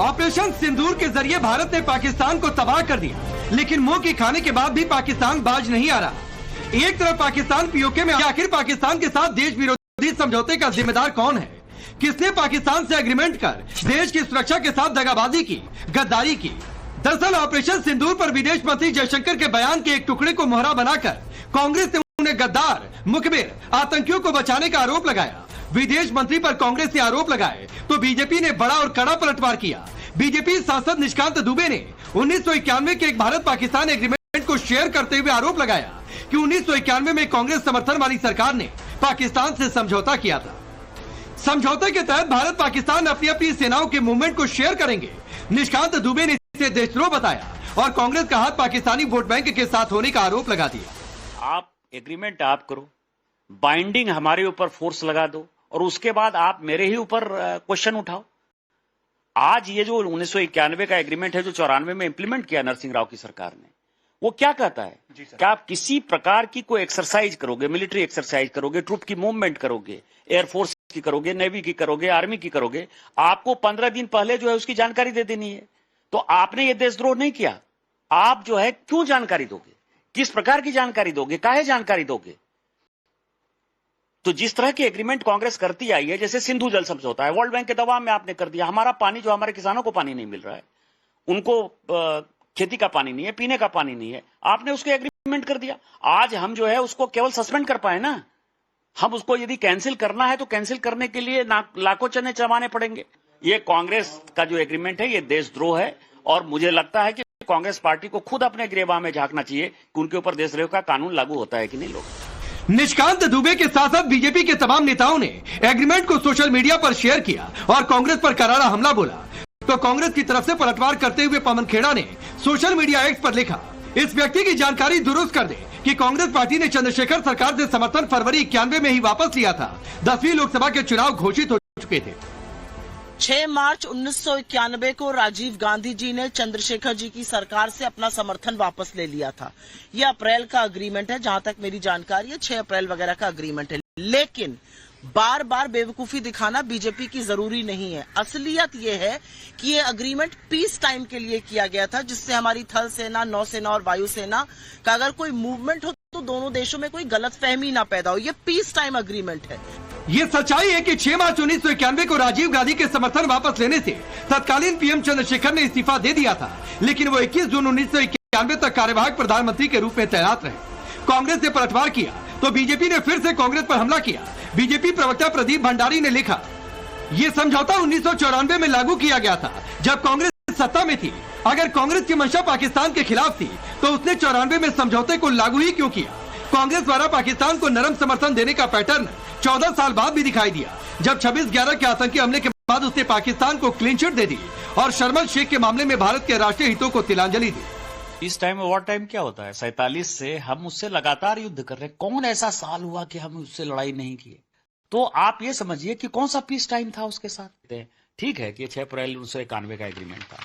Operation सिंदूर के जरिए भारत ने पाकिस्तान को तबाह कर दिया, लेकिन मुंह की खाने के बाद भी पाकिस्तान बाज नहीं आ रहा। एक तरफ पाकिस्तान पीओके में, आखिर पाकिस्तान के साथ देश विरोधी समझौते का जिम्मेदार कौन है? किसने पाकिस्तान से एग्रीमेंट कर देश की सुरक्षा के साथ दगाबाजी की, गद्दारी की? दरअसल ऑपरेशन सिंदूर पर विदेश मंत्री जयशंकर के बयान के एक टुकड़े को मोहरा बनाकर कांग्रेस ने उन्हें गद्दार, मुखबिर, आतंकियों को बचाने का आरोप लगाया। विदेश मंत्री पर कांग्रेस ने आरोप लगाए तो बीजेपी ने बड़ा और कड़ा पलटवार किया। बीजेपी सांसद निशिकांत दुबे ने 1991 के एक भारत पाकिस्तान एग्रीमेंट को शेयर करते हुए आरोप लगाया कि 1991 में कांग्रेस समर्थन वाली सरकार ने पाकिस्तान से समझौता किया था। समझौते के तहत भारत पाकिस्तान अपनी अपनी सेनाओं के मूवमेंट को शेयर करेंगे। निशिकांत दुबे ने इसे देशद्रोह बताया और कांग्रेस का हाथ पाकिस्तानी वोट बैंक के साथ होने का आरोप लगा दिया। आप एग्रीमेंट आप करो, बाइंडिंग हमारे ऊपर फोर्स लगा दो और उसके बाद आप मेरे ही ऊपर क्वेश्चन उठाओ। आज ये जो 1991 का एग्रीमेंट है जो 94 में इंप्लीमेंट किया नरसिंह राव की सरकार ने, वो क्या कहता है कि आप किसी प्रकार की कोई एक्सरसाइज करोगे, मिलिट्री एक्सरसाइज करोगे, ट्रूप की मूवमेंट करोगे, एयरफोर्स की करोगे, नेवी की करोगे, आर्मी की करोगे, आपको 15 दिन पहले जो है उसकी जानकारी दे देनी है। तो आपने ये देशद्रोह नहीं किया। आप जो है क्यों जानकारी दोगे, किस प्रकार की जानकारी दोगे, काहे जानकारी दोगे? तो जिस तरह की एग्रीमेंट कांग्रेस करती आई है, जैसे सिंधु जल समझौता है, वर्ल्ड बैंक के दबाव में आपने कर दिया। हमारा पानी, जो हमारे किसानों को पानी नहीं मिल रहा है, उनको खेती का पानी नहीं है, पीने का पानी नहीं है, आपने उसको एग्रीमेंट कर दिया। आज हम जो है उसको केवल सस्पेंड कर पाए ना, हम उसको यदि कैंसिल करना है तो कैंसिल करने के लिए लाखों चने चबाने पड़ेंगे। ये कांग्रेस का जो एग्रीमेंट है ये देशद्रोह है और मुझे लगता है कि कांग्रेस पार्टी को खुद अपने गिरेबान में झांकना चाहिए कि उनके ऊपर देशद्रोह का कानून लागू होता है कि नहीं। लोग निशिकांत दुबे के साथ साथ बीजेपी के तमाम नेताओं ने एग्रीमेंट को सोशल मीडिया पर शेयर किया और कांग्रेस पर करारा हमला बोला। तो कांग्रेस की तरफ से पलटवार करते हुए पवन खेड़ा ने सोशल मीडिया एक्स पर लिखा, इस व्यक्ति की जानकारी दुरुस्त कर दे कि कांग्रेस पार्टी ने चंद्रशेखर सरकार से समर्थन फरवरी 91 में ही वापस लिया था। 10वीं लोकसभा के चुनाव घोषित हो चुके थे। 6 मार्च 1991 को राजीव गांधी जी ने चंद्रशेखर जी की सरकार से अपना समर्थन वापस ले लिया था। यह अप्रैल का अग्रीमेंट है, जहां तक मेरी जानकारी है 6 अप्रैल वगैरह का अग्रीमेंट है। लेकिन बार बार बेवकूफी दिखाना बीजेपी की जरूरी नहीं है। असलियत यह है कि यह अग्रीमेंट पीस टाइम के लिए किया गया था, जिससे हमारी थल सेना, नौसेना और वायुसेना का अगर कोई मूवमेंट हो तो दोनों देशों में कोई गलतफहमी ना पैदा हो। यह पीस टाइम अग्रीमेंट है। ये सच्चाई है कि 6 मार्च 1991 को राजीव गांधी के समर्थन वापस लेने से तत्कालीन पीएम चंद्रशेखर ने इस्तीफा दे दिया था, लेकिन वो 21 जून 1991 तक कार्यवाहक प्रधानमंत्री के रूप में तैनात रहे। कांग्रेस ने पलटवार किया तो बीजेपी ने फिर से कांग्रेस पर हमला किया। बीजेपी प्रवक्ता प्रदीप भंडारी ने लिखा, ये समझौता 1994 में लागू किया गया था जब कांग्रेस सत्ता में थी। अगर कांग्रेस की मंशा पाकिस्तान के खिलाफ थी तो उसने 94 में समझौते को लागू ही क्यों किया? कांग्रेस द्वारा पाकिस्तान को नरम समर्थन देने का पैटर्न 14 साल बाद भी दिखाई दिया, जब 26/11 के आतंकी हमले के बाद उसने पाकिस्तान को क्लीन चिट दे दी और शर्मल शेख के मामले में भारत के राष्ट्रीय हितों को तिलांजलि दी। इस टाइम वॉर टाइम क्या होता है? 47 से हम उससे लगातार युद्ध कर रहे हैं। कौन ऐसा साल हुआ कि हम उससे लड़ाई नहीं किए? तो आप ये समझिए कि कौन सा पीस टाइम था उसके साथ। ठीक है कि 6 अप्रैल 1991 का एग्रीमेंट था,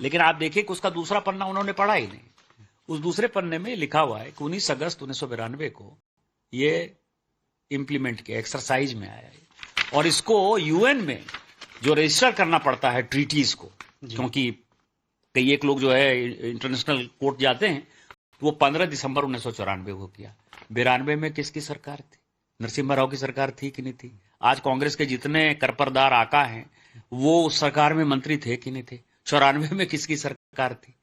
लेकिन आप देखिए कि उसका दूसरा पन्ना उन्होंने पढ़ा ही नहीं। उस दूसरे पन्ने में लिखा हुआ है कि 19 अगस्त 1992 को ये इंप्लीमेंट किया, एक्सरसाइज में आया है और इसको यूएन में जो रजिस्टर करना पड़ता है ट्रीटीज को, क्योंकि कई एक लोग जो है इंटरनेशनल कोर्ट जाते हैं, तो वो 15 दिसंबर 1994 को किया। 92 में किसकी सरकार थी? नरसिम्हा राव की सरकार थी कि नहीं थी? आज कांग्रेस के जितने करपरदार आका हैं वो उस सरकार में मंत्री थे कि नहीं थे? 94 में किसकी सरकार थी?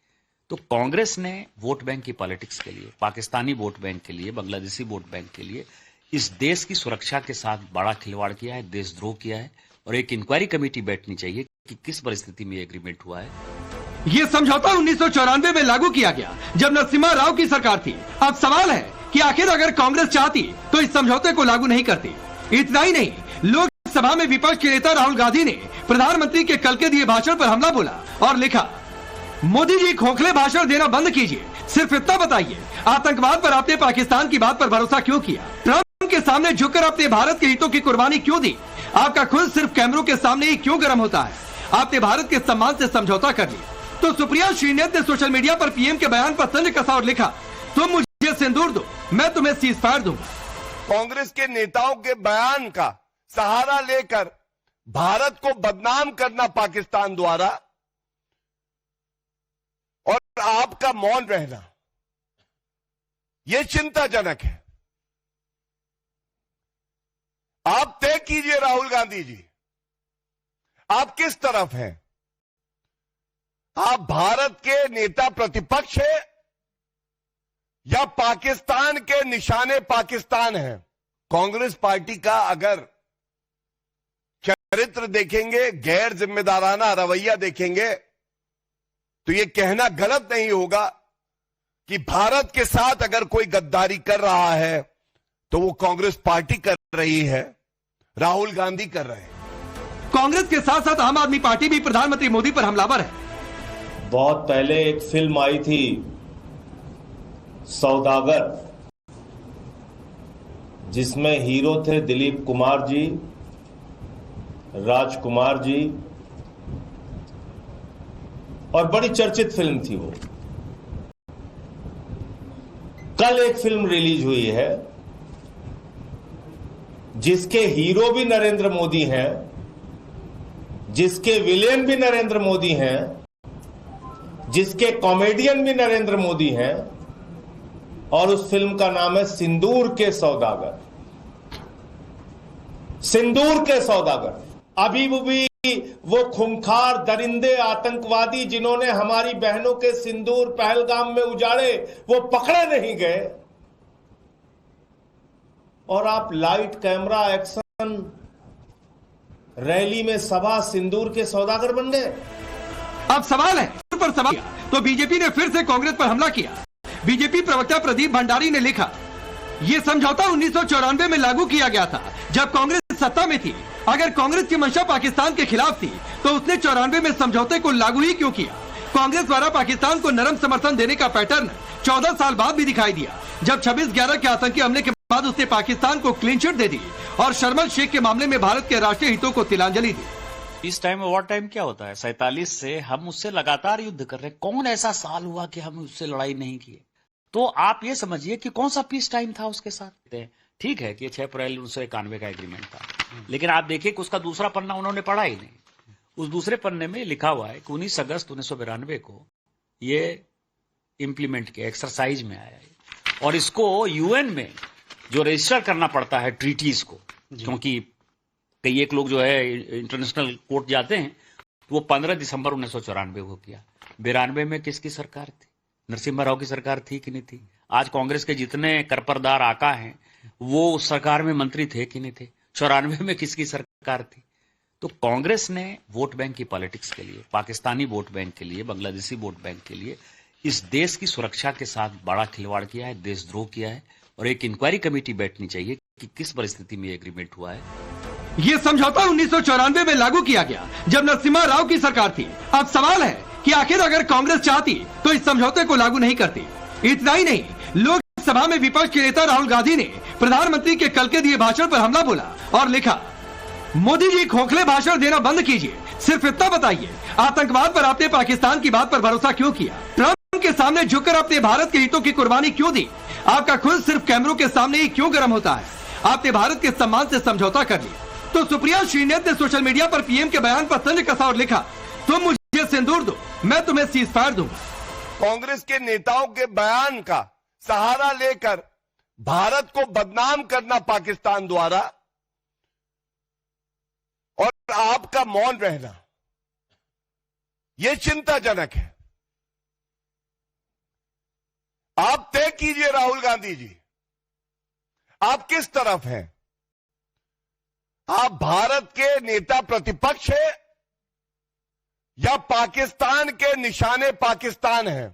तो कांग्रेस ने वोट बैंक की पॉलिटिक्स के लिए, पाकिस्तानी वोट बैंक के लिए, बांग्लादेशी वोट बैंक के लिए इस देश की सुरक्षा के साथ बड़ा खिलवाड़ किया है, देशद्रोह किया है और एक इंक्वायरी कमेटी बैठनी चाहिए कि किस परिस्थिति में एग्रीमेंट हुआ है। ये समझौता 1994 में लागू किया गया जब नरसिम्हा राव की सरकार थी। अब सवाल है कि आखिर अगर कांग्रेस चाहती तो इस समझौते को लागू नहीं करती। इतना ही नहीं, लोकसभा में विपक्ष के नेता राहुल गांधी ने प्रधानमंत्री के कल के दिए भाषण पर हमला बोला और लिखा, मोदी जी खोखले भाषण देना बंद कीजिए, सिर्फ इतना बताइए आतंकवाद पर आपने पाकिस्तान की बात पर भरोसा क्यों किया? ट्रंप के सामने झुककर अपने भारत के हितों की कुर्बानी क्यों दी? आपका खुद सिर्फ कैमरों के सामने ही क्यों गर्म होता है? आपने भारत के सम्मान से समझौता कर लिया। तो सुप्रिया श्रीनेत ने सोशल मीडिया पर पीएम के बयान पर तंज कसा और लिखा, तुम मुझे सिंदूर दो, मैं तुम्हें सीज फायर दूंगा। कांग्रेस के नेताओं के बयान का सहारा लेकर भारत को बदनाम करना पाकिस्तान द्वारा और आपका मौन रहना यह चिंताजनक है। आप तय कीजिए राहुल गांधी जी, आप किस तरफ हैं? आप भारत के नेता प्रतिपक्ष हैं या पाकिस्तान के निशाने पाकिस्तान हैं? कांग्रेस पार्टी का अगर चरित्र देखेंगे, गैर जिम्मेदाराना रवैया देखेंगे, तो यह कहना गलत नहीं होगा कि भारत के साथ अगर कोई गद्दारी कर रहा है तो वो कांग्रेस पार्टी कर रही है, राहुल गांधी कर रहे हैं। कांग्रेस के साथ साथ आम आदमी पार्टी भी प्रधानमंत्री मोदी पर हमलावर है। बहुत पहले एक फिल्म आई थी सौदागर, जिसमें हीरो थे दिलीप कुमार जी, राजकुमार जी, और बड़ी चर्चित फिल्म थी वो। कल एक फिल्म रिलीज हुई है जिसके हीरो भी नरेंद्र मोदी हैं, जिसके विलेन भी नरेंद्र मोदी हैं, जिसके कॉमेडियन भी नरेंद्र मोदी हैं, और उस फिल्म का नाम है सिंदूर के सौदागर। सिंदूर के सौदागर। अभी भी वो खूंखार दरिंदे आतंकवादी जिन्होंने हमारी बहनों के सिंदूर पहलगाम में उजाड़े, वो पकड़े नहीं गए, और आप लाइट कैमरा एक्शन रैली में सभा सिंदूर के सौदागर बन गए। अब सवाल है पर सवाल तो बीजेपी ने फिर से कांग्रेस पर हमला किया। बीजेपी प्रवक्ता प्रदीप भंडारी ने लिखा, यह समझौता 1994 में लागू किया गया था जब कांग्रेस सत्ता में थी। अगर कांग्रेस की मंशा पाकिस्तान के खिलाफ थी तो उसने 94 में समझौते को लागू ही क्यों किया? कांग्रेस द्वारा पाकिस्तान को नरम समर्थन देने का पैटर्न 14 साल बाद भी दिखाई दिया, जब 26/11 के आतंकी हमले के बाद उसने पाकिस्तान को क्लीन चिट दे दी और शर्मल शेख के मामले में भारत के राष्ट्रीय हितों को तिलांजलि दी। इस टाइम वॉर टाइम क्या होता है? 47 से हम उससे लगातार युद्ध कर रहे हैं। कौन ऐसा साल हुआ कि हम उससे लड़ाई नहीं किए? तो आप ये समझिए कि कौन सा पीस टाइम था उसके साथ। ठीक है कि 6 अप्रैल 1991 का एग्रीमेंट था, लेकिन आप देखिए कि उसका दूसरा पन्ना उन्होंने पढ़ा ही नहीं। उस दूसरे पन्ने में लिखा हुआ है कि 19 अगस्त 1992 को ये इंप्लीमेंट किया, एक्सरसाइज में आया, और इसको यूएन में जो रजिस्टर करना पड़ता है ट्रीटीज को, क्योंकि कई एक लोग जो है इंटरनेशनल कोर्ट जाते हैं, तो वो 15 दिसंबर 1994 को किया। 92 में किसकी सरकार थी? नरसिम्हा राव की सरकार थी कि नहीं थी? आज कांग्रेस के जितने करपरदार आका हैं वो उस सरकार में मंत्री थे कि नहीं थे? 94 में किसकी सरकार थी? तो कांग्रेस ने वोट बैंक की पॉलिटिक्स के लिए, पाकिस्तानी वोट बैंक के लिए, बांग्लादेशी वोट बैंक के लिए इस देश की सुरक्षा के साथ बड़ा खिलवाड़ किया है, देशद्रोह किया है, और एक इंक्वायरी कमेटी बैठनी चाहिए कि किस परिस्थिति में एग्रीमेंट हुआ है। ये समझौता 1994 में लागू किया गया जब नरसिम्हा राव की सरकार थी। अब सवाल है कि आखिर अगर कांग्रेस चाहती तो इस समझौते को लागू नहीं करती। इतना ही नहीं, लोकसभा में विपक्ष के नेता राहुल गांधी ने प्रधानमंत्री के कल के दिए भाषण पर हमला बोला और लिखा, मोदी जी खोखले भाषण देना बंद कीजिए, सिर्फ इतना बताइए आतंकवाद पर आपने पाकिस्तान की बात पर भरोसा क्यों किया? ट्रंप के सामने झुककर अपने भारत के हितों की कुर्बानी क्यों दी? आपका खुद सिर्फ कैमरों के सामने ही क्यों गर्म होता है? आपने भारत के सम्मान से समझौता कर लिया। तो सुप्रिया श्रीनाथ ने सोशल मीडिया पर पीएम के बयान पर तंज कसा और लिखा, तुम मुझे सिंदूर दो, मैं तुम्हें सीज फायर दूंगा। कांग्रेस के नेताओं के बयान का सहारा लेकर भारत को बदनाम करना पाकिस्तान द्वारा, और आपका मौन रहना, यह चिंताजनक है। आप तय कीजिए राहुल गांधी जी, आप किस तरफ हैं? आप भारत के नेता प्रतिपक्ष हैं या पाकिस्तान के निशाने पाकिस्तान हैं?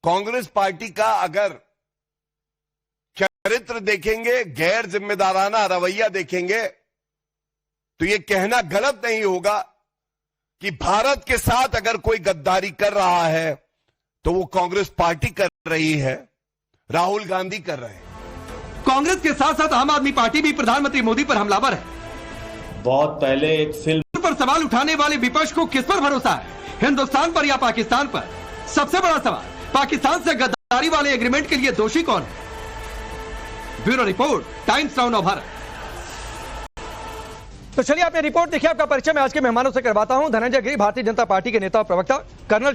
कांग्रेस पार्टी का अगर चरित्र देखेंगे, गैर जिम्मेदाराना रवैया देखेंगे, तो यह कहना गलत नहीं होगा कि भारत के साथ अगर कोई गद्दारी कर रहा है तो वो कांग्रेस पार्टी कर रही है, राहुल गांधी कर रहे हैं। कांग्रेस के साथ साथ आम आदमी पार्टी भी प्रधानमंत्री मोदी पर हमलावर है। बहुत पहले एक फिल्म पर सवाल उठाने वाले विपक्ष को किस पर भरोसा है, हिंदुस्तान पर या पाकिस्तान पर? सबसे बड़ा सवाल, पाकिस्तान से गद्दारी वाले एग्रीमेंट के लिए दोषी कौन है? Bureau report, times now Bharat. तो चलिए आपने रिपोर्ट देखी, आपका परिचय मैं आज के मेहमानों से करवाता हूं। धनंजय गिरी, भारतीय जनता पार्टी के नेता और प्रवक्ता, कर्नल